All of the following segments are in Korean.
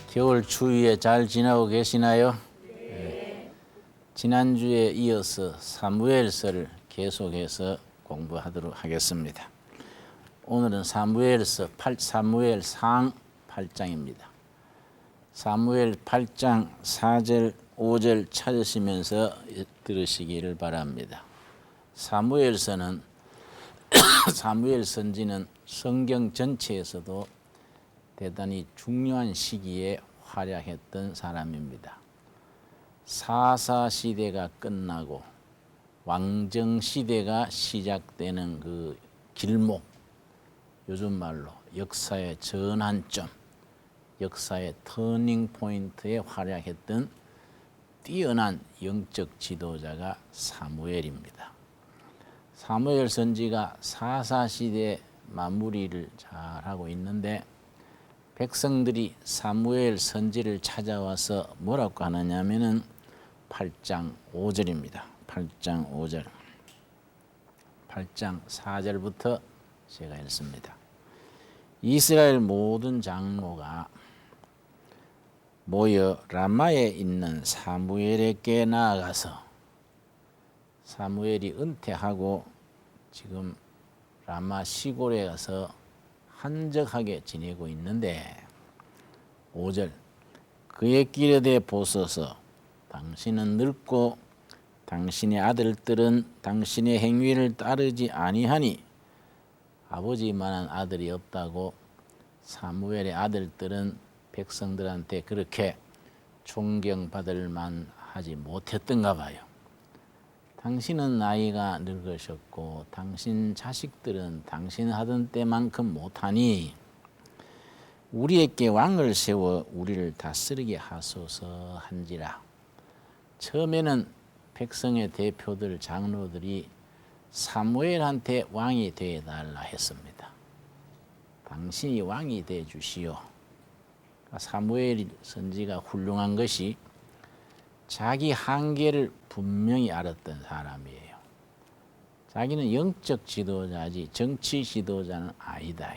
겨울 추위에 잘 지내고 계시나요? 네. 지난주에 이어서 사무엘서를 계속해서 공부하도록 하겠습니다. 오늘은 사무엘상 8장입니다. 사무엘 8장 4절 5절 찾으시면서 들으시기를 바랍니다. 사무엘서는 사무엘 선지는 성경 전체에서도 대단히 중요한 시기에 활약했던 사람입니다. 사사시대가 끝나고 왕정시대가 시작되는 그 길목, 요즘 말로 역사의 전환점, 역사의 터닝포인트에 활약했던 뛰어난 영적 지도자가 사무엘입니다. 사무엘 선지가 사사시대 마무리를 잘하고 있는데 백성들이 사무엘 선지를 찾아와서 뭐라고 하느냐면은 8장 5절입니다. 8장 5절. 8장 4절부터 제가 읽습니다. 이스라엘 모든 장로가 모여 라마에 있는 사무엘에게 나아가서, 사무엘이 은퇴하고 지금 라마 시골에 가서 한적하게 지내고 있는데 5절 그의 길에 보소서 당신은 늙고 당신의 아들들은 당신의 행위를 따르지 아니하니, 아버지만한 아들이 없다고 사무엘의 아들들은 백성들한테 그렇게 존경받을 만하지 못했던가 봐요. 당신은 나이가 늙으셨고 당신 자식들은 당신 하던 때만큼 못하니 우리에게 왕을 세워 우리를 다스리게 하소서 한지라. 처음에는 백성의 대표들 장로들이 사무엘한테 왕이 되어달라 했습니다. 당신이 왕이 되어 주시오. 사무엘 선지가 훌륭한 것이 자기 한계를 분명히 알았던 사람이에요. 자기는 영적 지도자지 정치 지도자는 아니다.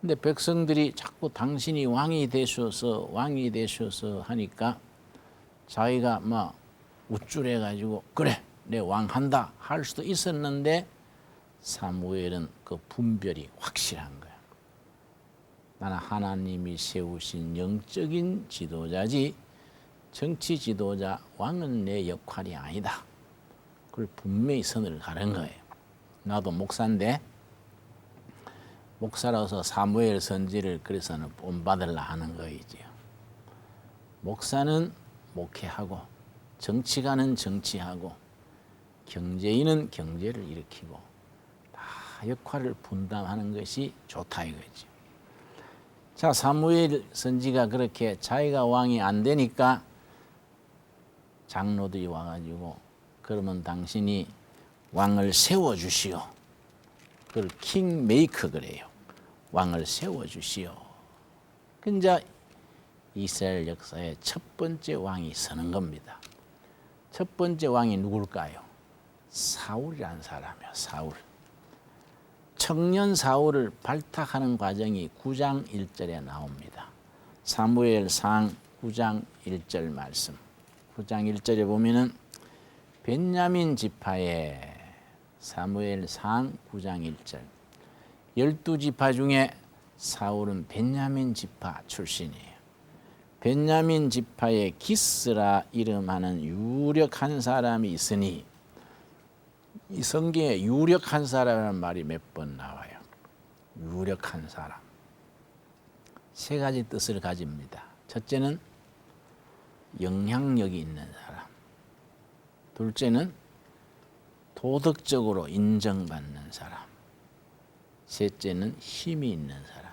근데 백성들이 자꾸 당신이 왕이 되셔서 하니까 자기가 막 우쭐해가지고 그래 내 왕한다 할 수도 있었는데 사무엘은 그 분별이 확실한 거야. 나는 하나님이 세우신 영적인 지도자지 정치 지도자, 왕은 내 역할이 아니다. 그걸 분명히 선을 가른 거예요. 나도 목사인데 목사로서 사무엘 선지를 그래서는 본받으려 하는 거이지요. 목사는 목회하고 정치가는 정치하고 경제인은 경제를 일으키고 다 역할을 분담하는 것이 좋다 이거지. 자, 사무엘 선지가 그렇게 자기가 왕이 안 되니까 장로들이 와가지고 그러면 당신이 왕을 세워주시오. 그걸 킹메이커 그래요. 왕을 세워주시오. 근데 이스라엘 역사의 첫 번째 왕이 서는 겁니다. 첫 번째 왕이 누굴까요? 사울이라는 사람이에요. 사울. 청년 사울을 발탁하는 과정이 9장 1절에 나옵니다. 사무엘상 9장 1절 말씀. 9장 1절에 보면은 벤야민 지파의 사무엘상 9장 1절 12지파 중에 사울은 벤야민 지파 출신이에요. 벤야민 지파의 기스라 이름하는 유력한 사람이 있으니, 이 성경에 유력한 사람이라는 말이 몇 번 나와요. 유력한 사람. 세 가지 뜻을 가집니다. 첫째는 영향력이 있는 사람. 둘째는 도덕적으로 인정받는 사람. 셋째는 힘이 있는 사람.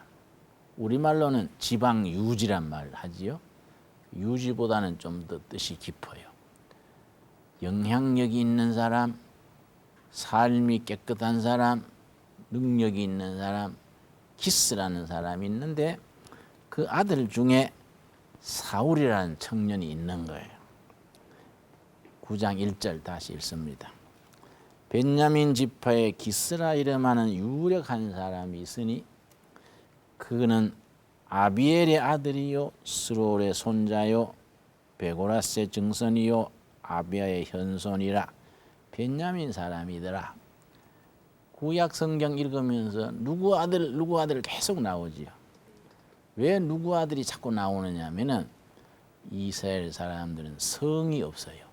우리말로는 지방 유지란 말을 하지요. 유지보다는 좀 더 뜻이 깊어요. 영향력이 있는 사람, 삶이 깨끗한 사람, 능력이 있는 사람, 기스라는 사람이 있는데 그 아들 중에 사울이라는 청년이 있는 거예요. 9장 1절 다시 읽습니다. 벤야민 지파의 기스라 이름하는 유력한 사람이 있으니 그는 아비엘의 아들이요 스롤의 손자요 베고라스의 증손이요 아비아의 현손이라. 벤야민 사람이더라. 구약 성경 읽으면서 누구 아들 계속 나오지요. 왜 누구 아들이 자꾸 나오느냐 하면은 이스라엘 사람들은 성이 없어요.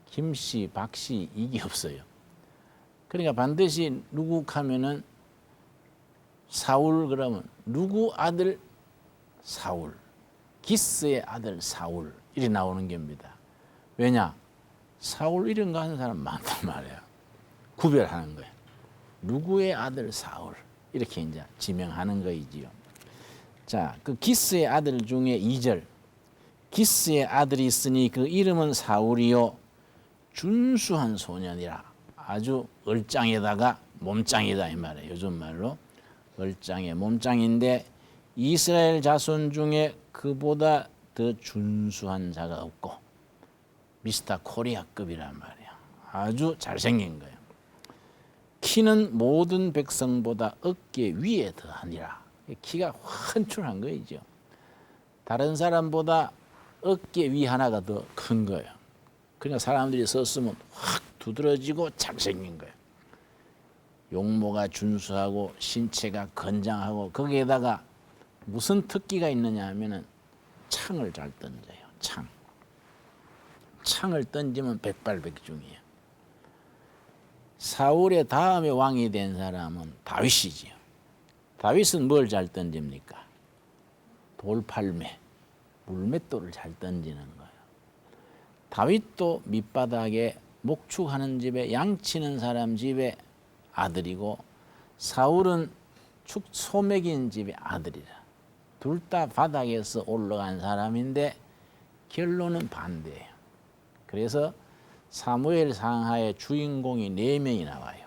김씨, 박씨 이게 없어요. 그러니까 반드시 누구 하면은 사울 그러면 누구 아들 사울, 기스의 아들 사울 이렇게 나오는 겁니다. 왜냐? 사울 이런 거 하는 사람 많단 말이에요. 구별하는 거예요. 누구의 아들 사울 이렇게 이제 지명하는 거이지요. 자, 그 기스의 아들 중에 2절 기스의 아들이 있으니 그 이름은 사울이요 준수한 소년이라. 아주 얼짱에다가 몸짱이다 이 말이에요. 요즘 말로 얼짱에 몸짱인데 이스라엘 자손 중에 그보다 더 준수한 자가 없고 미스터 코리아급이란 말이야. 아주 잘생긴 거예요. 키는 모든 백성보다 어깨 위에 더하니라. 키가 훤출한 거이죠. 다른 사람보다 어깨 위 하나가 더 큰 거예요. 그냥 사람들이 썼으면 확 두드러지고 잘생긴 거예요. 용모가 준수하고 신체가 건장하고 거기에다가 무슨 특기가 있느냐 하면은 창을 잘 던져요. 창을 던지면 백발백중이에요. 사울의 다음에 왕이 된 사람은 다윗이지요. 다윗은 뭘 잘 던집니까? 돌팔매, 물맷돌을 잘 던지는 거예요. 다윗도 밑바닥에 목축하는 집에 양치는 사람 집에 아들이고 사울은 소 먹인 집의 아들이라. 둘 다 바닥에서 올라간 사람인데 결론은 반대예요. 그래서 사무엘 상하의 주인공이 4명이 나와요.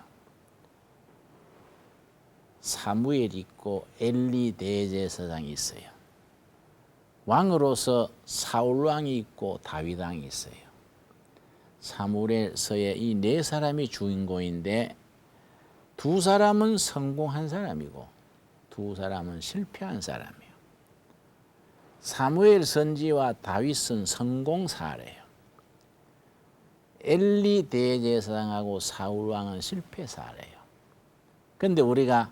사무엘 있고 엘리 대제사장이 있어요. 왕으로서 사울 왕이 있고 다윗 왕이 있어요. 사무엘서의 이 4사람이 주인공인데 2사람은 성공한 사람이고 2사람은 실패한 사람이에요. 사무엘 선지와 다윗은 성공 사례예요. 엘리 대제사장하고 사울 왕은 실패 사례예요. 그런데 우리가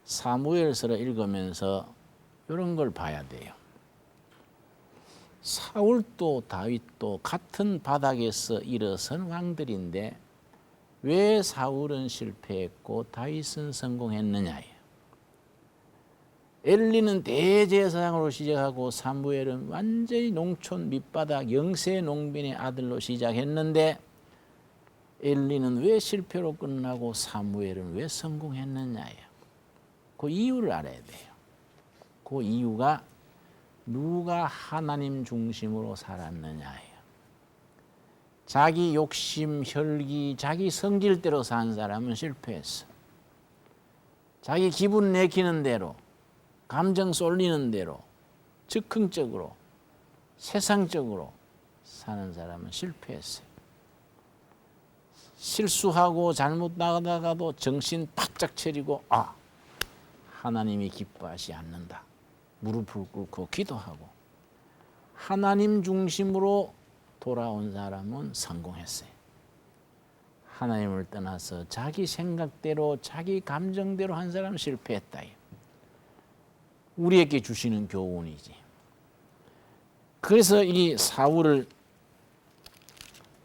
사무엘서를 읽으면서 이런 걸 봐야 돼요. 사울도 다윗도 같은 바닥에서 일어선 왕들인데 왜 사울은 실패했고 다윗은 성공했느냐예요. 엘리는 대제사장으로 시작하고 사무엘은 완전히 농촌 밑바닥 영세 농민의 아들로 시작했는데 엘리는 왜 실패로 끝나고 사무엘은 왜 성공했느냐예요. 그 이유를 알아야 돼요. 그 이유가 누가 하나님 중심으로 살았느냐예요. 자기 욕심, 혈기, 자기 성질대로 산 사람은 실패했어. 자기 기분 내키는 대로, 감정 쏠리는 대로, 즉흥적으로, 세상적으로 사는 사람은 실패했어요. 실수하고 잘못 나가다가도 정신 바짝 차리고 하나님이 기뻐하지 않는다. 무릎을 꿇고 기도하고 하나님 중심으로 돌아온 사람은 성공했어요. 하나님을 떠나서 자기 생각대로 자기 감정대로 한 사람은 실패했다. 우리에게 주시는 교훈이지. 그래서 이 사울을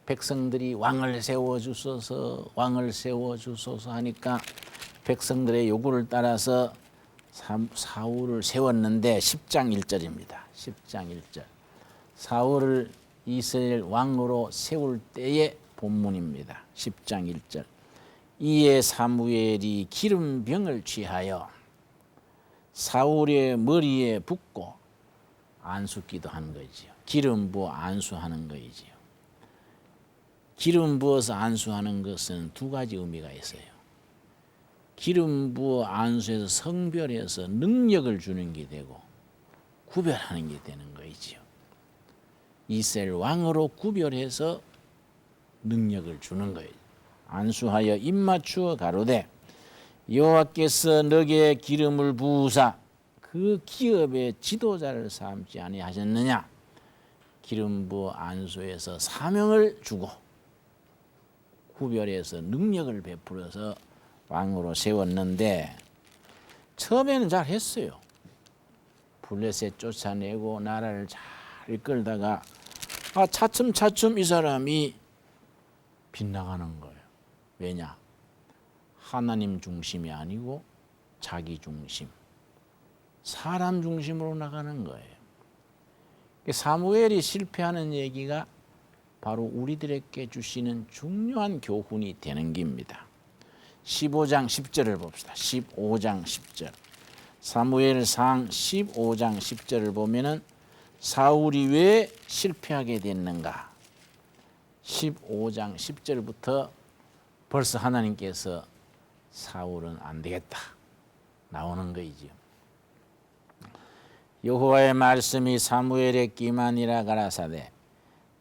백성들이 왕을 세워주소서 하니까 백성들의 요구를 따라서 사울을 세웠는데 10장 1절입니다. 10장 1절. 사울을 이스라엘 왕으로 세울 때의 본문입니다. 10장 1절. 이에 사무엘이 기름병을 취하여 사울의 머리에 붓고 안수기도 하는 거지요. 기름 부어 안수하는 거지요. 기름 부어서 안수하는 것은 2가지 의미가 있어요. 기름 부어 안수해서 성별해서 능력을 주는 게 되고 구별하는 게 되는 거이지요. 이스라엘 왕으로 구별해서 능력을 주는 거예요. 안수하여 입맞추어 가로되 여호와께서 너게 기름을 부으사 그 그 기업의 지도자를 삼지 아니하셨느냐. 기름부 안수에서 사명을 주고 구별해서 능력을 베풀어서 왕으로 세웠는데 처음에는 잘 했어요. 블레셋 쫓아내고 나라를 잘 이끌다가 차츰차츰 이 사람이 빗나가는 거예요. 왜냐? 하나님 중심이 아니고 자기 중심, 사람 중심으로 나가는 거예요. 사무엘이 실패하는 얘기가 바로 우리들에게 주시는 중요한 교훈이 되는 겁니다. 15장 10절을 봅시다. 15장 10절. 사무엘상 15장 10절을 보면은 사울이 왜 실패하게 됐는가? 15장 10절부터 벌써 하나님께서 사울은 안 되겠다 나오는 거이지요. 여호와의 말씀이 사무엘에 기만이라 가라사대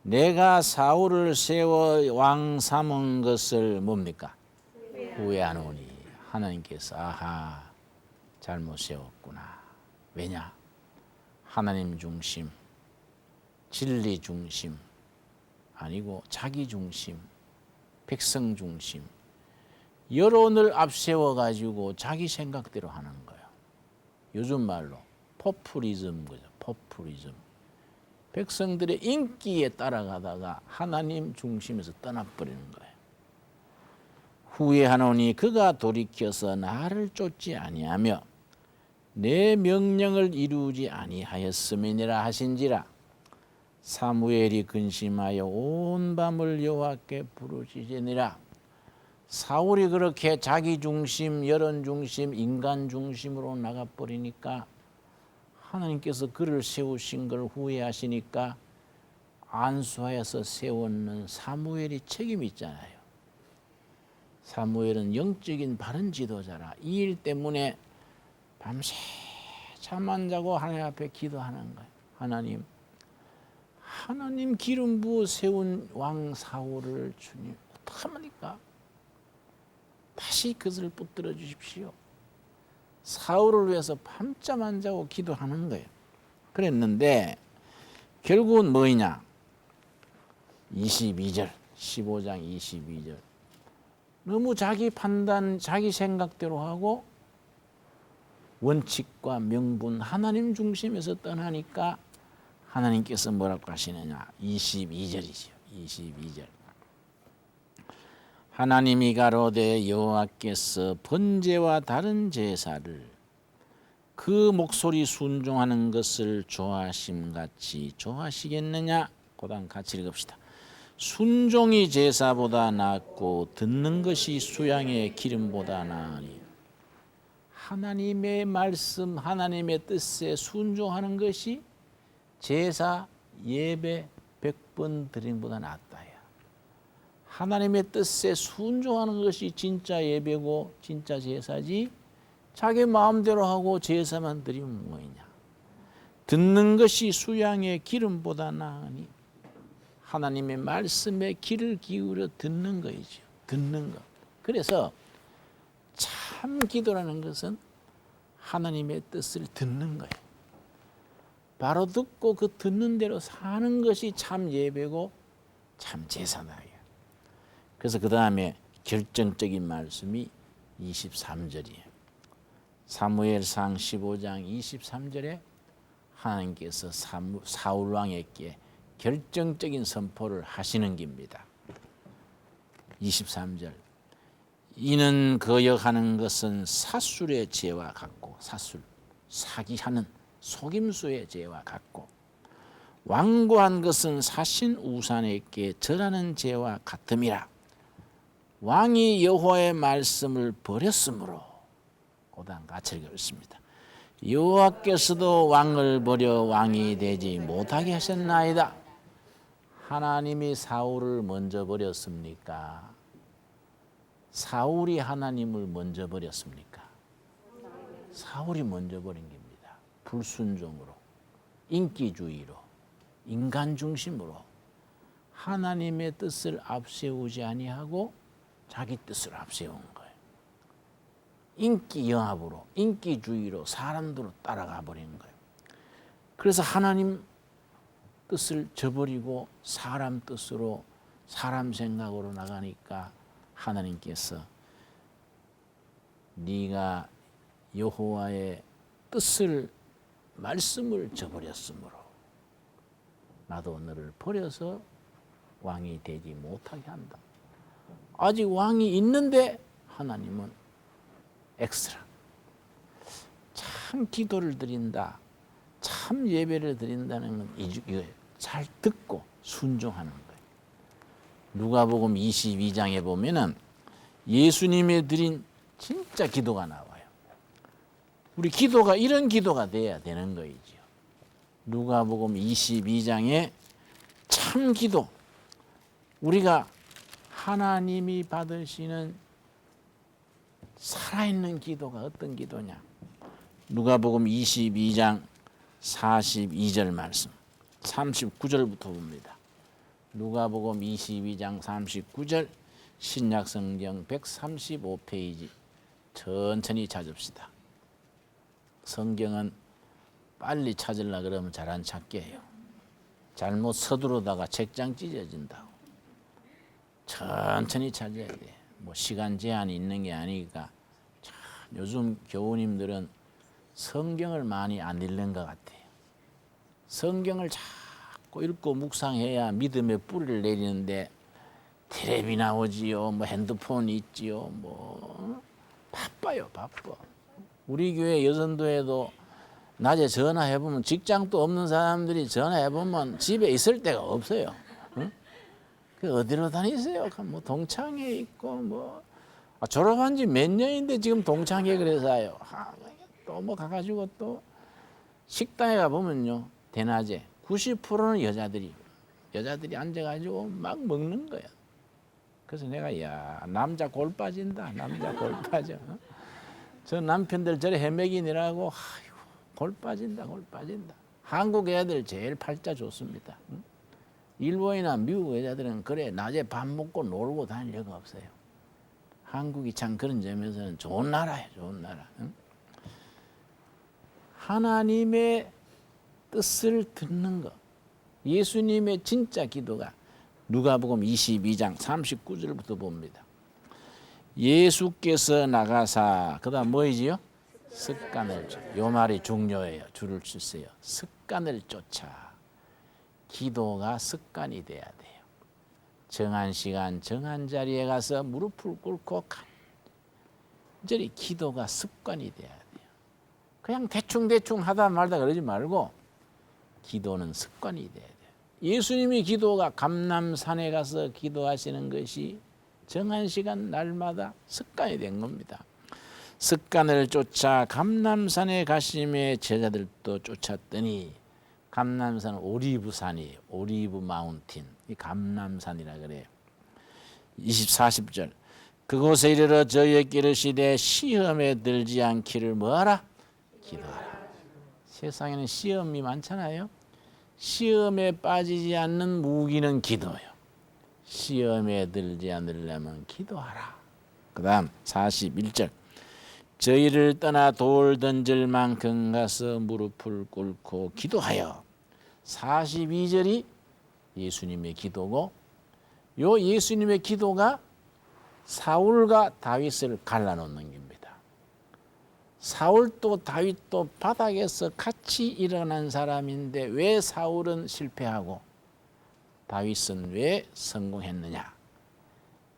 내가 사울을 세워 왕 삼은 것을 뭡니까? 후회하노니. 하나님께서 아하 잘못 세웠구나. 왜냐? 하나님 중심, 진리 중심 아니고 자기 중심, 백성 중심, 여론을 앞세워 가지고 자기 생각대로 하는 거예요. 요즘 말로 포퓰리즘 거죠. 포퓰리즘. 백성들의 인기에 따라가다가 하나님 중심에서 떠나버리는 거예요. 후회하노니 그가 돌이켜서 나를 쫓지 아니하며 내 명령을 이루지 아니하였음이니라 하신지라. 사무엘이 근심하여 온 밤을 여호와께 부르짖으니라. 사울이 그렇게 자기 중심, 여론 중심, 인간 중심으로 나가버리니까 하나님께서 그를 세우신 걸 후회하시니까 안수하여서 세웠는 사무엘이 책임이 있잖아요. 사무엘은 영적인 바른 지도자라. 이 일 때문에 밤새 잠 안 자고 하나님 앞에 기도하는 거예요. 하나님 기름 부어 세운 왕 사울을 주님 어떡합니까? 다시 그것을 붙들어 주십시오. 사울을 위해서 밤잠 안 자고 기도하는 거예요. 그랬는데 결국은 뭐냐? 22절, 15장 22절. 너무 자기 판단, 자기 생각대로 하고 원칙과 명분, 하나님 중심에서 떠나니까 하나님께서 뭐라고 하시느냐? 22절이죠. 22절. 하나님이 가로되 여호와께서 번제와 다른 제사를 그 목소리 순종하는 것을 좋아하심같이 좋아하시겠느냐? 고단 같이 읽읍시다. 순종이 제사보다 낫고 듣는 것이 수양의 기름보다 나으니. 하나님의 말씀, 하나님의 뜻에 순종하는 것이 제사, 예배 100번 드리는 것보다 낫다. 하나님의 뜻에 순종하는 것이 진짜 예배고 진짜 제사지, 자기 마음대로 하고 제사만 드리면 뭐냐. 듣는 것이 수양의 기름보다 나으니. 하나님의 말씀에 귀를 기울여 듣는 거이죠. 듣는 것. 그래서 참 기도라는 것은 하나님의 뜻을 듣는 거예요. 바로 듣고 그 듣는 대로 사는 것이 참 예배고 참 제사다. 그래서 그 다음에 결정적인 말씀이 23절이에요. 사무엘상 15장 23절에 하나님께서 사울 왕에게 결정적인 선포를 하시는 겁니다. 23절. 이는 거역하는 것은 사술의 죄와 같고, 사술, 사기하는 속임수의 죄와 같고, 완고한 것은 사신 우산에게 절하는 죄와 같음이라. 왕이 여호와의 말씀을 버렸으므로, 고단 같이 읽었습니다. 여호와께서도 왕을 버려 왕이 되지 못하게 하셨나이다. 하나님이 사울을 먼저 버렸습니까? 사울이 하나님을 먼저 버렸습니까? 사울이 먼저 버린 겁니다. 불순종으로, 인기주의로, 인간 중심으로 하나님의 뜻을 앞세우지 아니하고 자기 뜻을 앞세운 거예요. 인기 영합으로, 인기주의로 사람들로 따라가 버린 거예요. 그래서 하나님 뜻을 저버리고 사람 뜻으로, 사람 생각으로 나가니까 하나님께서 네가 여호와의 뜻을, 말씀을 저버렸으므로 나도 너를 버려서 왕이 되지 못하게 한다. 아직 왕이 있는데 하나님은 엑스트라. 참 기도를 드린다, 참 예배를 드린다는 건 이거 잘 듣고 순종하는 거예요. 누가복음 22장에 보면은 예수님이 드린 진짜 기도가 나와요. 우리 기도가 이런 기도가 돼야 되는 거이지요. 누가복음 22장에 참 기도, 우리가 하나님이 받으시는 살아있는 기도가 어떤 기도냐. 누가복음 22장 42절 말씀, 39절부터 봅니다. 누가복음 22장 39절, 신약성경 135페이지 천천히 찾읍시다. 성경은 빨리 찾으려고 그러면 잘 안 찾게 해요. 잘못 서두르다가 책장 찢어진다고. 천천히 찾아야 돼. 뭐 시간 제한이 있는 게 아니니까. 참 요즘 교우님들은 성경을 많이 안 읽는 것 같아요. 성경을 자꾸 읽고 묵상해야 믿음의 뿌리를 내리는데 텔레비 나오지요, 뭐 핸드폰 있지요, 뭐 바빠요, 바빠. 우리 교회 여선도에도 낮에 전화해보면, 직장도 없는 사람들이 전화해보면 집에 있을 데가 없어요. 응? 그 어디로 다니세요? 뭐 동창회 있고 뭐 졸업한 지 몇 년인데 지금 동창회 그래서요. 또 뭐 가가지고 또 식당에 가보면요, 대낮에 90%는 여자들이 앉아가지고 막 먹는 거야. 그래서 내가 야, 남자 골 빠진다, 남자 골 빠져. 저 남편들 저래 헤매기니라고, 아이고 골 빠진다, 골 빠진다. 한국 애들 제일 팔자 좋습니다. 응? 일본이나 미국 여자들은 그래 낮에 밥 먹고 놀고 다닐 리가 없어요. 한국이 참 그런 점에서는 좋은 나라예요, 좋은 나라. 응? 하나님의 뜻을 듣는 것, 예수님의 진짜 기도가 누가복음 22장 39절부터 봅니다. 예수께서 나가사, 그다음 뭐이지요? 습관을 쫓아. 요 말이 중요해요. 줄을 치세요. 습관을 쫓아. 기도가 습관이 돼야 돼요. 정한 시간, 정한 자리에 가서 무릎을 꿇고 간절히 기도가 습관이 돼야 돼요. 그냥 대충 하다 말다 그러지 말고 기도는 습관이 돼야 돼요. 예수님이 기도가 감람산에 가서 기도하시는 것이 정한 시간 날마다 습관이 된 겁니다. 습관을 쫓아 감람산에 가심에 제자들도 쫓았더니, 감람산은 오리브산이에요. 오리브 마운틴, 이 감람산이라 그래요. 40절, 그곳에 이르러 저희에게 이르시되 시험에 들지 않기를 뭐하라? 기도하라. 세상에는 시험이 많잖아요. 시험에 빠지지 않는 무기는 기도예요. 시험에 들지 않으려면 기도하라. 그 다음 41절, 저희를 떠나 돌 던질 만큼 가서 무릎을 꿇고 기도하여. 42절이 예수님의 기도고, 요 예수님의 기도가 사울과 다윗을 갈라놓는 겁니다. 사울도 다윗도 바닥에서 같이 일어난 사람인데 왜 사울은 실패하고 다윗은 왜 성공했느냐?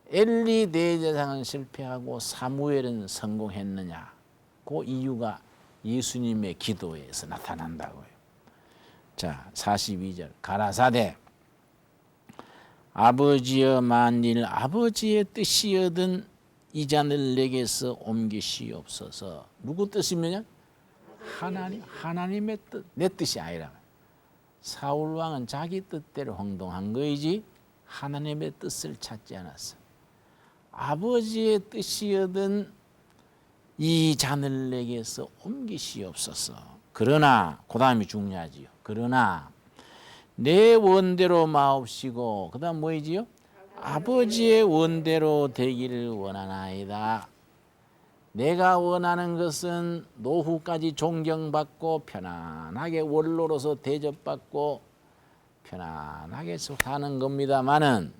엘리 대제사장은 실패하고 사무엘은 성공했느냐? 그 이유가 예수님의 기도에서 나타난다고요. 자, 42절, 가라사대 아버지여, 만일 아버지의 뜻이여든 이 잔을 내게서 옮기시옵소서. 누구 뜻이면요? 하나님의 뜻, 내 뜻이 아니라. 사울 왕은 자기 뜻대로 행동한 거이지 하나님의 뜻을 찾지 않았어. 아버지의 뜻이여든 이 잔을 내게서 옮기시옵소서. 그러나, 그 다음이 중요하지요. 그러나 내 원대로 마옵시고, 그 다음 뭐이지요? 아버지의 원대로 되기를 원하나이다. 내가 원하는 것은 노후까지 존경받고 편안하게 원로로서 대접받고 편안하게 사는 겁니다마는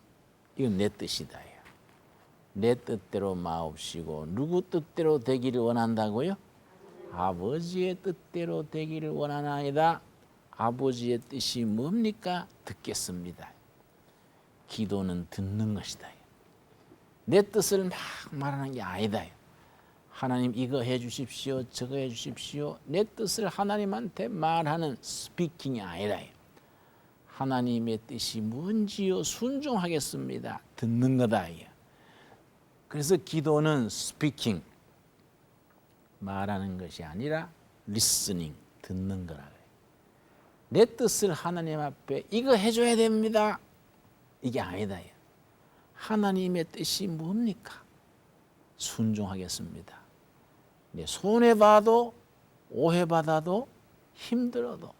이건 내 뜻이다. 내 뜻대로 마옵시고 누구 뜻대로 되기를 원한다고요? 아버지의 뜻대로 되기를 원하나이다. 아버지의 뜻이 뭡니까? 듣겠습니다. 기도는 듣는 것이다. 내 뜻을 막 말하는 게 아니다. 하나님 이거 해 주십시오. 저거 해 주십시오. 내 뜻을 하나님한테 말하는 스피킹이 아니라 하나님의 뜻이 뭔지요 순종하겠습니다. 듣는 거다. 그래서 기도는 스피킹 말하는 것이 아니라 리스닝 듣는 거라. 내 뜻을 하나님 앞에 이거 해줘야 됩니다. 이게 아니다. 하나님의 뜻이 뭡니까? 순종하겠습니다. 손해봐도 오해받아도 힘들어도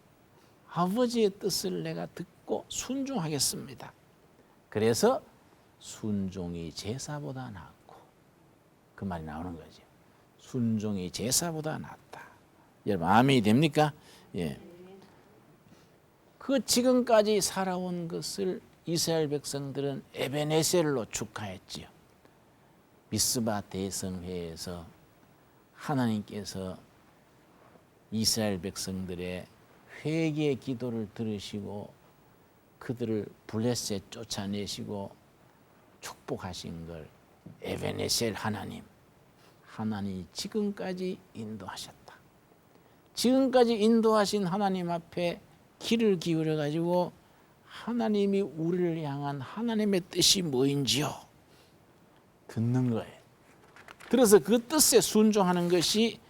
아버지의 뜻을 내가 듣고 순종하겠습니다. 그래서 순종이 제사보다 낫고 그 말이 나오는 거죠. 순종이 제사보다 낫다. 여러분 아멘이 됩니까? 예. 그 지금까지 살아온 것을 이스라엘 백성들은 에베네셀로 축하했지요. 미스바 대성회에서 하나님께서 이스라엘 백성들의 회개의 기도를 들으시고 그들을 블레셋 쫓아내시고 축복하신 걸 에베네셀 하나님이 지금까지 인도하셨다. 지금까지 인도하신 하나님 앞에 귀를 기울여 가지고 하나님이 우리를 향한 하나님의 뜻이 뭐인지요 듣는 거예요. 그래서 그 뜻에 순종하는 것이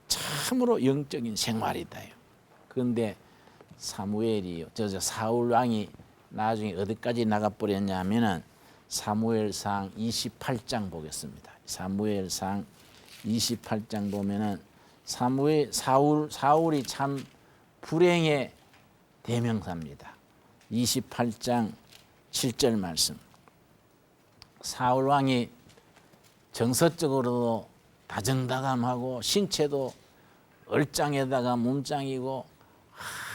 참으로 영적인 생활이다. 그런데 사무엘이 사울 왕이 나중에 어디까지 나가버렸냐면은 사무엘상 28장 보겠습니다. 사무엘상 28장 보면은 사울이 참 불행의 대명사입니다. 28장 7절 말씀. 사울 왕이 정서적으로도 다정다감하고 신체도 얼짱에다가 몸짱이고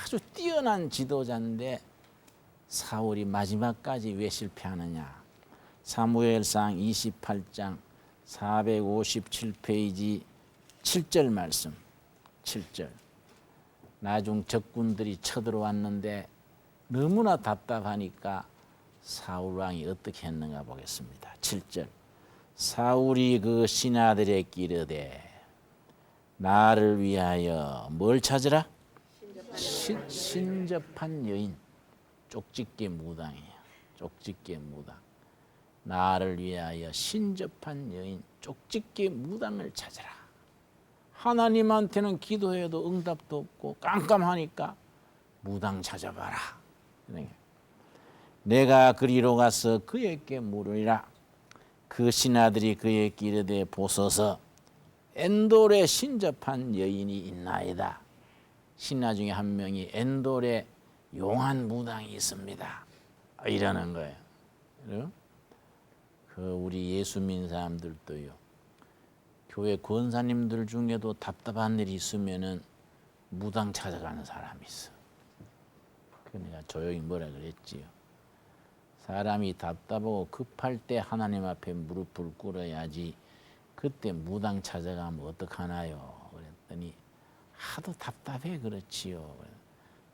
아주 뛰어난 지도자인데 사울이 마지막까지 왜 실패하느냐. 사무엘상 28장 457페이지 7절 말씀. 7절. 나중 적군들이 쳐들어왔는데 너무나 답답하니까 사울왕이 어떻게 했는가 보겠습니다. 7절. 사울이 그 신하들에게 이르되 나를 위하여 뭘 찾으라? 신접한 여인. 쪽집게 무당이에요. 쪽집게 무당. 나를 위하여 신접한 여인 쪽집게 무당을 찾으라. 하나님한테는 기도해도 응답도 없고 깜깜하니까 무당 찾아봐라. 내가 그리로 가서 그에게 물으리라. 그 신하들이 그에게 이르되 보소서 엔돌에 신접한 여인이 있나이다. 신하 중에 한 명이 엔돌에 용한 무당이 있습니다. 이러는 거예요. 그 우리 예수 믿는 사람들도요. 교회 권사님들 중에도 답답한 일이 있으면은 무당 찾아가는 사람이 있어. 내가 조용히 뭐라 그랬지요. 사람이 답답하고 급할 때 하나님 앞에 무릎을 꿇어야지 그때 무당 찾아가면 어떡하나요? 그랬더니 하도 답답해 그렇지요.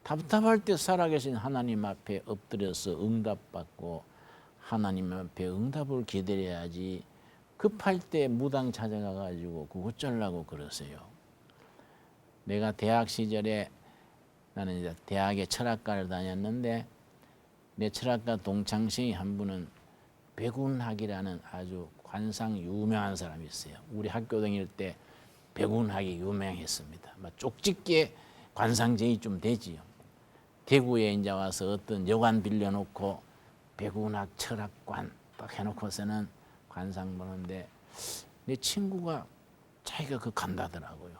답답할 때 살아계신 하나님 앞에 엎드려서 응답받고 하나님 앞에 응답을 기다려야지 급할 때 무당 찾아가가지고 그거 어쩌려고 그러세요. 내가 대학 시절에 나는 이제 대학에 철학과를 다녔는데 내 철학과 동창생이 한 분은 백운학이라는 아주 관상 유명한 사람이 있어요. 우리 학교 다닐 때 백운학이 유명했습니다. 쪽집게 관상쟁이 좀 되지요. 대구에 이제 와서 어떤 여관 빌려놓고 백운학 철학관 딱 해놓고서는 관상 보는데 내 친구가 자기가 그 간다더라고요.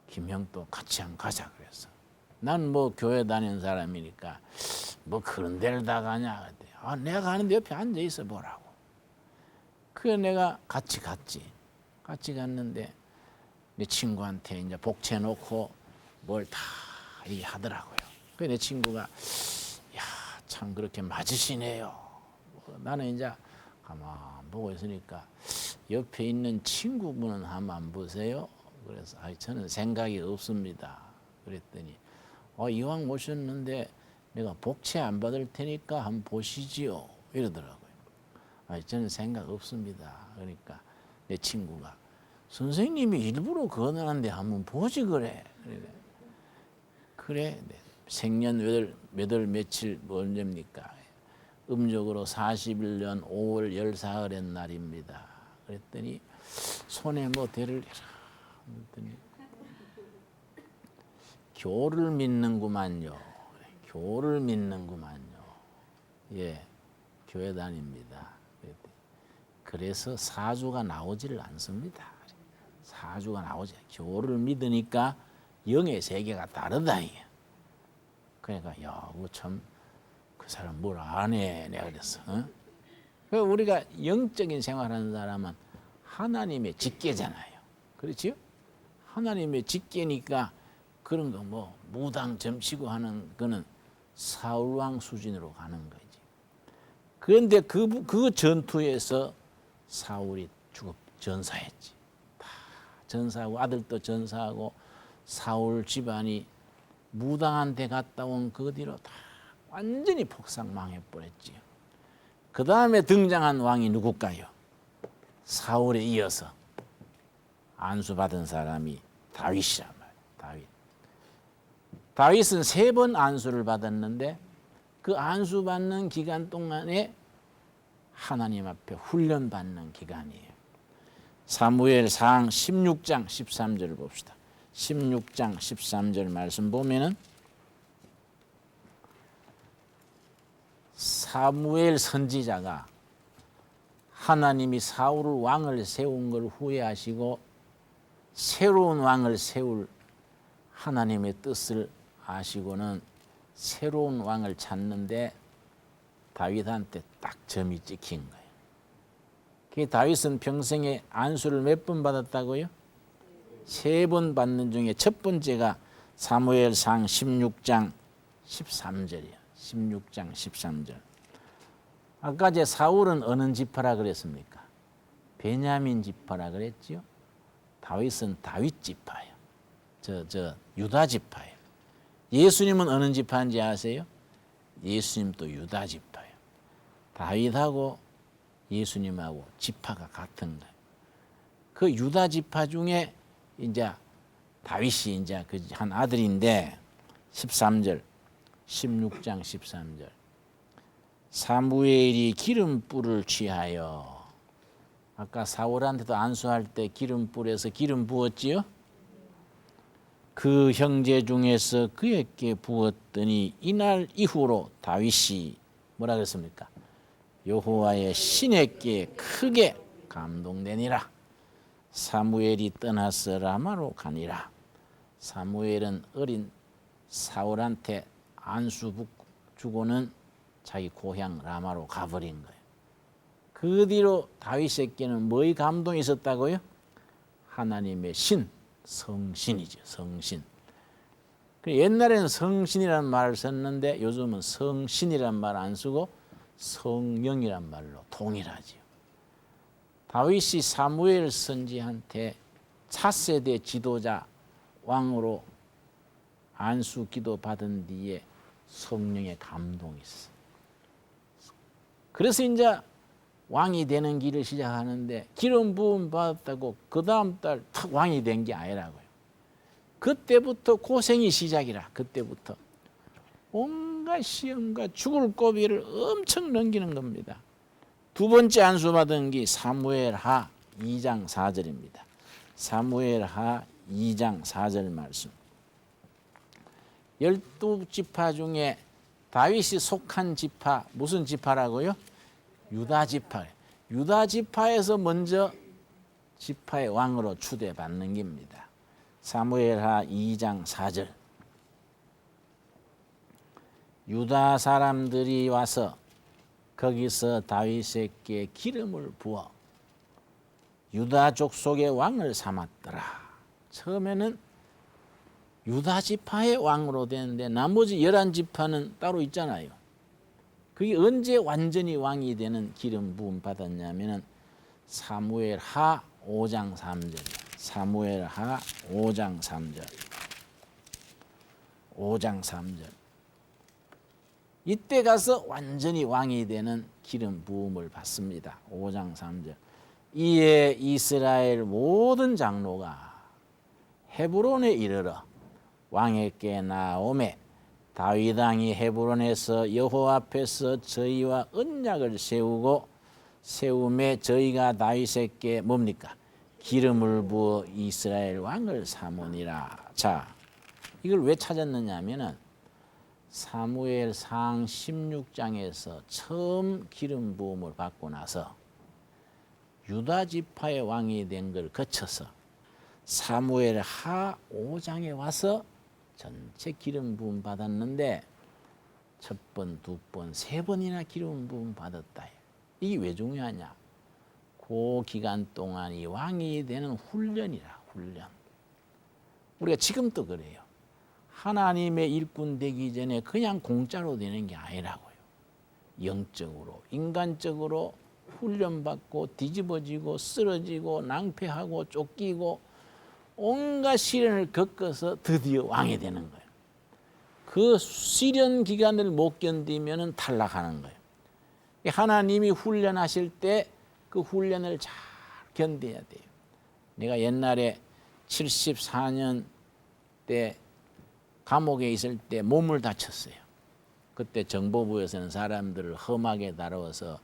김형도 같이 한 가자 그랬어. 난 뭐 교회 다니는 사람이니까 뭐 그런 데를 다 가냐. 내가 가는데 옆에 앉아 있어 보라고. 그래 내가 같이 갔지. 같이 갔는데 내 친구한테 이제 복채 놓고 뭘 다 하더라고요. 그 내 친구가 야, 참 그렇게 맞으시네요. 나는 이제 가만 보고 있으니까 옆에 있는 친구분은 한번 보세요. 그래서 저는 생각이 없습니다. 그랬더니 이왕 모셨는데 내가 복채 안 받을 테니까 한번 보시지요. 이러더라고요. 저는 생각 없습니다. 그러니까 내 친구가 선생님이 일부러 건너는데 한번 보지 그래. 그래. 생년 몇 월 며칠 언제입니까? 음력으로 41년 5월 14일의 날입니다. 그랬더니 손에 뭐 대를 그랬더니 교를 믿는구만요. 교를 믿는구만요. 예, 교회 다닙니다. 그래서 사주가 나오지를 않습니다. 사주가 나오지. 교를 믿으니까 영의 세계가 다르다. 그러니까 야, 참 그 사람 뭘 아네. 내가 그랬어. 우리가 영적인 생활하는 사람은 하나님의 직계잖아요. 그렇지요? 하나님의 직계니까 그런 거 뭐 무당 점치고 하는 거는 사울왕 수준으로 가는 거지. 그런데 그 전투에서 사울이 전사했지. 다 전사하고 아들도 전사하고 사울 집안이 무당한테 갔다 온 그 뒤로 다 완전히 폭삭망해버렸지요. 그 다음에 등장한 왕이 누굴까요? 사울에 이어서 안수받은 사람이 다윗이란 말이에요. 다윗은 3번 안수를 받았는데 그 안수받는 기간 동안에 하나님 앞에 훈련받는 기간이에요. 사무엘상 16장 13절을 봅시다. 16장 13절 말씀 보면은 사무엘 선지자가 하나님이 사울을 왕을 세운 걸 후회하시고 새로운 왕을 세울 하나님의 뜻을 아시고는 새로운 왕을 찾는데 다윗한테 딱 점이 찍힌 거예요. 그 다윗은 평생에 안수를 몇 번 받았다고요? 3번 받는 중에 첫 번째가 사무엘상 16장 13절이에요. 16장 13절. 아까 이제 사울은 어느 지파라 그랬습니까? 베냐민 지파라 그랬지요. 다윗은 다윗 지파예요. 유다 지파예요. 예수님은 어느 지파인지 아세요? 예수님도 유다 지파예요. 다윗하고 예수님하고 지파가 같은 거예요. 그 유다 지파 중에 이제 다윗이 이제 그 한 아들인데 13절 16장 13절 사무엘이 기름불을 취하여 아까 사울한테도 안수할 때 기름불에서 기름 부었지요? 그 형제 중에서 그에게 부었더니 이날 이후로 다윗이 뭐라 그랬습니까? 여호와의 신에게 크게 감동되니라. 사무엘이 떠나서 라마로 가니라. 사무엘은 어린 사울한테 안수 주고는 자기 고향 라마로 가버린 거예요. 그 뒤로 다윗에게는 뭐의 감동이 있었다고요? 하나님의 신, 성신이죠. 성신. 옛날에는 성신이라는 말을 썼는데 요즘은 성신이라는 말 안 쓰고 성령이란 말로 통일하지요. 다윗이 사무엘 선지한테 차세대 지도자 왕으로 안수 기도 받은 뒤에 성령의 감동이 있어. 그래서 이제 왕이 되는 길을 시작하는데 기름 부음 받았다고 그 다음 달 탁 왕이 된 게 아니라고요. 그때부터 고생이 시작이라. 그때부터 온갖 시험과 죽을 고비를 엄청 넘기는 겁니다. 두 번째 안수 받은 게 사무엘하 2장 4절입니다. 사무엘하 2장 4절 말씀. 12지파 중에 다윗이 속한 지파 무슨 지파라고요? 유다 지파. 유다 지파에서 먼저 지파의 왕으로 추대받는 겁니다. 사무엘하 2장 4절. 유다 사람들이 와서 거기서 다윗에게 기름을 부어 유다 족속의 왕을 삼았더라. 처음에는 유다 지파의 왕으로 되는데 나머지 11지파는 따로 있잖아요. 그게 언제 완전히 왕이 되는 기름 부음 받았냐면은 사무엘 하 5장 3절. 사무엘 하 5장 3절. 5장 3절. 이때 가서 완전히 왕이 되는 기름 부음을 받습니다. 5장 3절. 이에 이스라엘 모든 장로가 헤브론에 이르러 왕에게 나오매 다윗 왕이 헤브론에서 여호와 앞에서 저희와 언약을 세우매 저희가 다윗에게 뭡니까? 기름을 부어 이스라엘 왕을 삼으니라. 자, 이걸 왜 찾았느냐 하면은 사무엘상 16장에서 처음 기름 부음을 받고 나서 유다 지파의 왕이 된 걸 거쳐서 사무엘 하 5장에 와서 전체 기름 부음 받았는데 첫 번, 두 번, 세 번이나 기름 부음 받았다. 이게 왜 중요하냐? 그 기간 동안 이 왕이 되는 훈련이라, 훈련. 우리가 지금도 그래요. 하나님의 일꾼 되기 전에 그냥 공짜로 되는 게 아니라고요. 영적으로, 인간적으로 훈련받고 뒤집어지고 쓰러지고 낭패하고 쫓기고 온갖 시련을 겪어서 드디어 왕이 되는 거예요. 그 시련 기간을 못 견디면 탈락하는 거예요. 하나님이 훈련하실 때 그 훈련을 잘 견뎌야 돼요. 내가 옛날에 74년 때 감옥에 있을 때 몸을 다쳤어요. 그때 정보부에서는 사람들을 험하게 다뤄서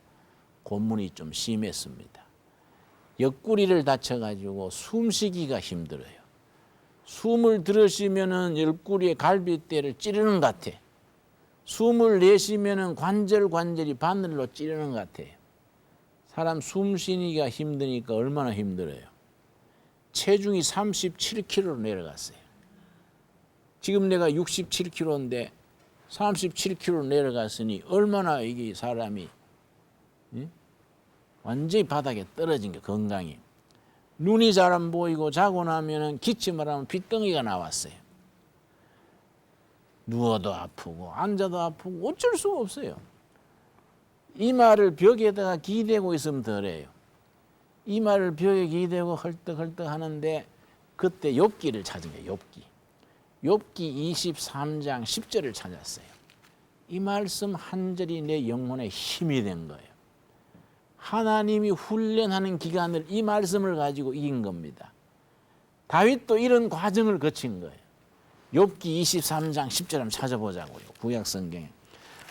고문이 좀 심했습니다. 옆구리를 다쳐가지고 숨쉬기가 힘들어요. 숨을 들으시면은 옆구리에 갈비뼈를 찌르는 것 같아. 숨을 내쉬면은 관절이 바늘로 찌르는 것 같아요. 사람 숨쉬기가 힘드니까 얼마나 힘들어요. 체중이 37kg로 내려갔어요. 지금 내가 67kg인데 37kg 내려갔으니 얼마나 이게 사람이 완전히 바닥에 떨어진 게 건강이. 눈이 잘 안 보이고 자고 나면은 기침을 하면 빗덩이가 나왔어요. 누워도 아프고 앉아도 아프고 어쩔 수가 없어요. 이마를 벽에다가 기대고 있으면 덜해요. 이마를 벽에 기대고 헐떡헐떡 하는데 그때 욥기를 찾은 거예요. 욥기 23장 10절을 찾았어요. 이 말씀 한 절이 내 영혼에 힘이 된 거예요. 하나님이 훈련하는 기간을 이 말씀을 가지고 이긴 겁니다. 다윗도 이런 과정을 거친 거예요. 욥기 23장 10절 한번 찾아보자고요. 구약 성경에.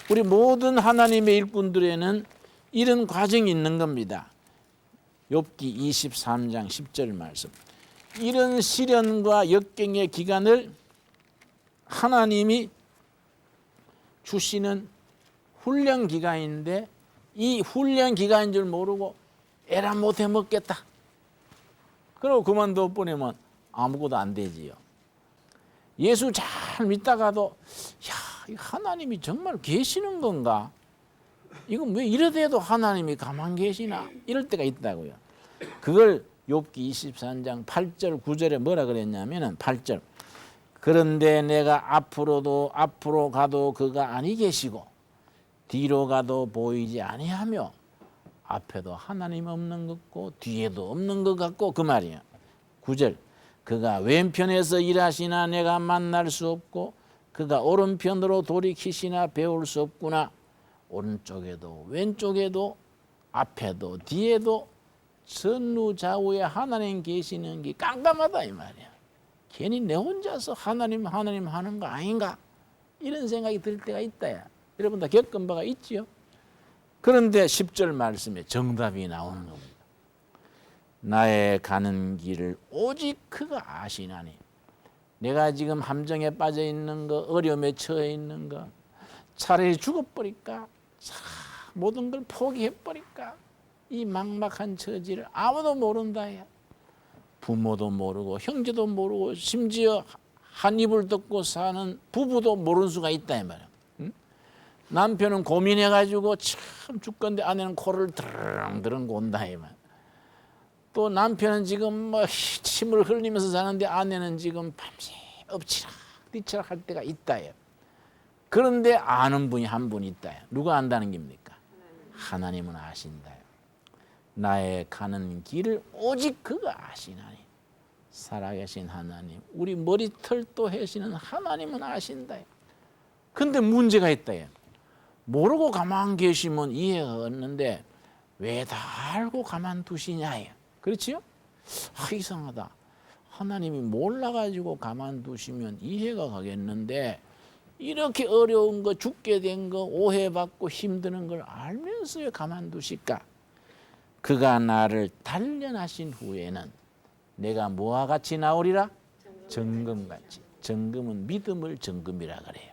우리 모든 하나님의 일꾼들에는 이런 과정이 있는 겁니다. 욥기 23장 10절 말씀. 이런 시련과 역경의 기간을 하나님이 주시는 훈련 기간인데 이 훈련 기간인 줄 모르고 에라 못해 먹겠다. 그러고 그만둬 보내면 아무것도 안 되지요. 예수 잘 믿다가도 야, 하나님이 정말 계시는 건가? 이건 왜 이러대도 하나님이 가만 계시나? 이럴 때가 있다고요. 그걸 욥기 23장 8절 9절에 뭐라 그랬냐면은 8절. 그런데 내가 앞으로 가도 그가 아니 계시고 뒤로 가도 보이지 아니하며 앞에도 하나님 없는 것 같고 뒤에도 없는 것 같고 그 말이야. 9절. 그가 왼편에서 일하시나 내가 만날 수 없고 그가 오른편으로 돌이키시나 배울 수 없구나. 오른쪽에도 왼쪽에도 앞에도 뒤에도 전후좌우에 하나님 계시는 게 깜깜하다 이 말이야. 괜히 내 혼자서 하나님 하는 거 아닌가? 이런 생각이 들 때가 있다야. 여러분 다 겪은 바가 있지요? 그런데 10절 말씀에 정답이 나오는 겁니다. 나의 가는 길을 오직 그가 아시나니. 내가 지금 함정에 빠져 있는 거, 어려움에 처해 있는 거, 차라리 죽어버릴까? 모든 걸 포기해버릴까? 이 막막한 처지를 아무도 모른다야. 부모도 모르고 형제도 모르고 심지어 한 입을 덮고 사는 부부도 모르는 수가 있다 이 말이야. 응? 남편은 고민해가지고 참 죽건데 아내는 코를 드렁드렁 곤다 이 말. 또 남편은 지금 뭐 침을 흘리면서 자는데 아내는 지금 밤새 엎치락 뒤치락 할 때가 있다요. 그런데 아는 분이 한 분 있다요. 누가 안다는 겁니까? 하나님은 아신다요. 나의 가는 길을 오직 그가 아시나니. 살아계신 하나님, 우리 머리털도 해시는 하나님은 아신다요. 근데 문제가 있다요. 모르고 가만 계시면 이해가 없는데 왜 다 알고 가만두시냐요. 그렇지요? 이상하다. 하나님이 몰라가지고 가만두시면 이해가 가겠는데 이렇게 어려운 거, 죽게 된 거, 오해받고 힘드는 걸 알면서 왜 가만두실까? 그가 나를 단련하신 후에는 내가 뭐와 같이 나오리라? 정금같이. 정금은 믿음을 정금이라 그래요.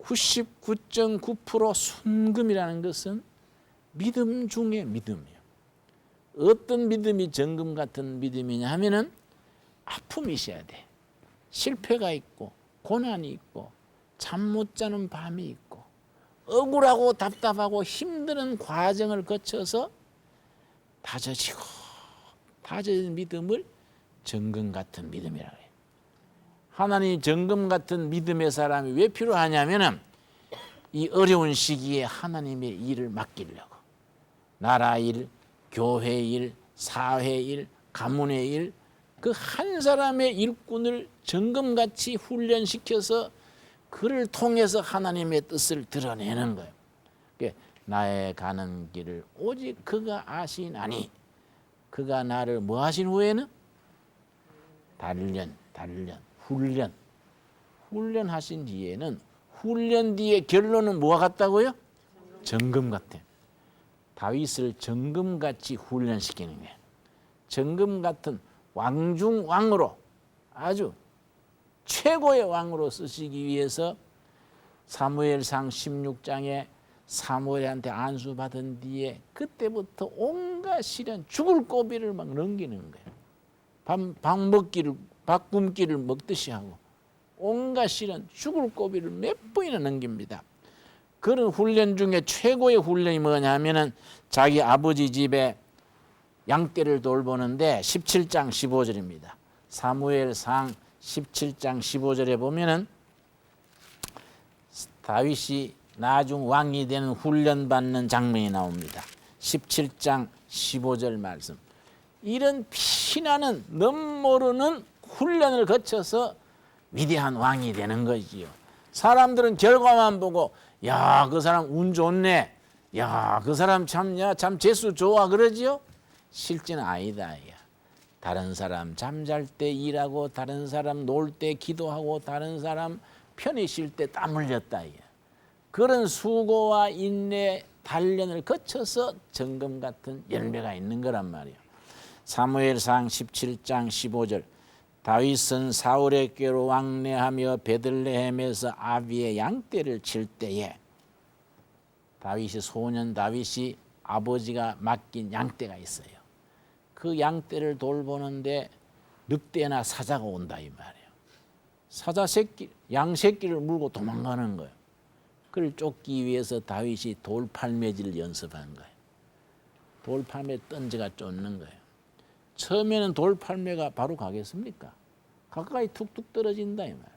99.9% 순금이라는 것은 믿음 중에 믿음이에요. 어떤 믿음이 정금 같은 믿음이냐 하면은 아픔이 있어야 돼. 실패가 있고 고난이 있고 잠 못 자는 밤이 있고 억울하고 답답하고 힘든 과정을 거쳐서 다져지고 다져진 믿음을 정금 같은 믿음이라고 해요. 하나님 정금 같은 믿음의 사람이 왜 필요하냐면은 이 어려운 시기에 하나님의 일을 맡기려고 나라 일, 교회 일, 사회 일, 가문의 일 그 한 사람의 일꾼을 정금같이 훈련시켜서 그를 통해서 하나님의 뜻을 드러내는 거예요. 나의 가는 길을 오직 그가 아시나니 그가 나를 뭐 하신 후에는 훈련하신 뒤에는 훈련 뒤에 결론은 뭐와 같다고요? 정금 같아. 다윗을 정금같이 훈련시키는 거예요. 정금 같은 왕중왕으로 아주 최고의 왕으로 쓰시기 위해서 사무엘상 16장에 사무엘한테 안수받은 뒤에 그때부터 온갖 시련 죽을 고비를 막 넘기는 거예요. 밥 굶기를 먹듯이 하고 온갖 시련 죽을 고비를 몇 번이나 넘깁니다. 그런 훈련 중에 최고의 훈련이 뭐냐면은 자기 아버지 집에 양떼를 돌보는데 17장 15절입니다. 사무엘상 17장 15절에 보면은 다윗이 나중 왕이 되는 훈련받는 장면이 나옵니다. 17장 15절 말씀. 이런 피나는 넘모르는 훈련을 거쳐서 위대한 왕이 되는 거지요. 사람들은 결과만 보고 야, 그 사람 운 좋네. 야, 그 사람 참 재수 좋아 그러지요. 실제는 아니다. 다른 사람 잠잘 때 일하고 다른 사람 놀 때 기도하고 다른 사람 편히 쉴 때 땀 흘렸다. 그런 수고와 인내 단련을 거쳐서 정금 같은 열매가 있는 거란 말이에요. 사무엘상 17장 15절 다윗은 사울의 꾀로 왕래하며 베들레헴에서 아비의 양떼를 칠 때에 소년 다윗이 아버지가 맡긴 양떼가 있어요. 그 양떼를 돌보는데 늑대나 사자가 온다 이 말이에요. 양 새끼를 물고 도망가는 거예요. 그를 쫓기 위해서 다윗이 돌팔매질을 연습한 거예요. 돌팔매 던져가 쫓는 거예요. 처음에는 돌팔매가 바로 가겠습니까? 가까이 툭툭 떨어진다 이 말이에요.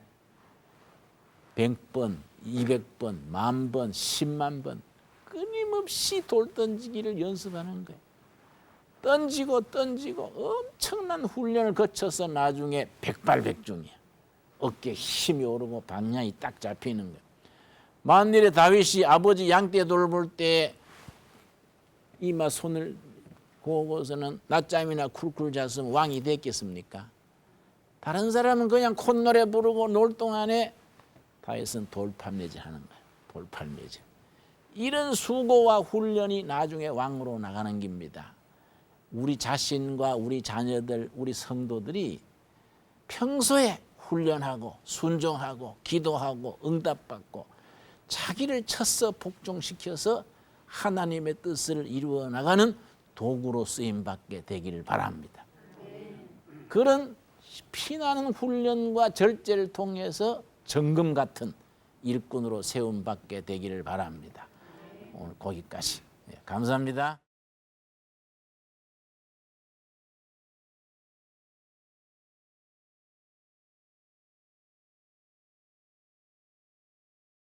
100번, 200번, 10,000번, 10만 번 끊임없이 돌 던지기를 연습하는 거예요. 던지고 엄청난 훈련을 거쳐서 나중에 백발백중이야. 어깨에 힘이 오르고 방향이 딱 잡히는 거예요. 만일에 다윗이 아버지 양떼 돌볼 때 이마 손을 고고서는 낮잠이나 쿨쿨 잤으면 왕이 됐겠습니까? 다른 사람은 그냥 콧노래 부르고 놀 동안에 다윗은 돌팔매질 하는 거예요. 돌팔매질. 이런 수고와 훈련이 나중에 왕으로 나가는 겁니다. 우리 자신과 우리 자녀들, 우리 성도들이 평소에 훈련하고 순종하고 기도하고 응답받고 자기를 쳐서 복종시켜서 하나님의 뜻을 이루어 나가는 도구로 쓰임받게 되기를 바랍니다. 그런 피나는 훈련과 절제를 통해서 정금 같은 일꾼으로 세움받게 되기를 바랍니다. 오늘 거기까지. 감사합니다.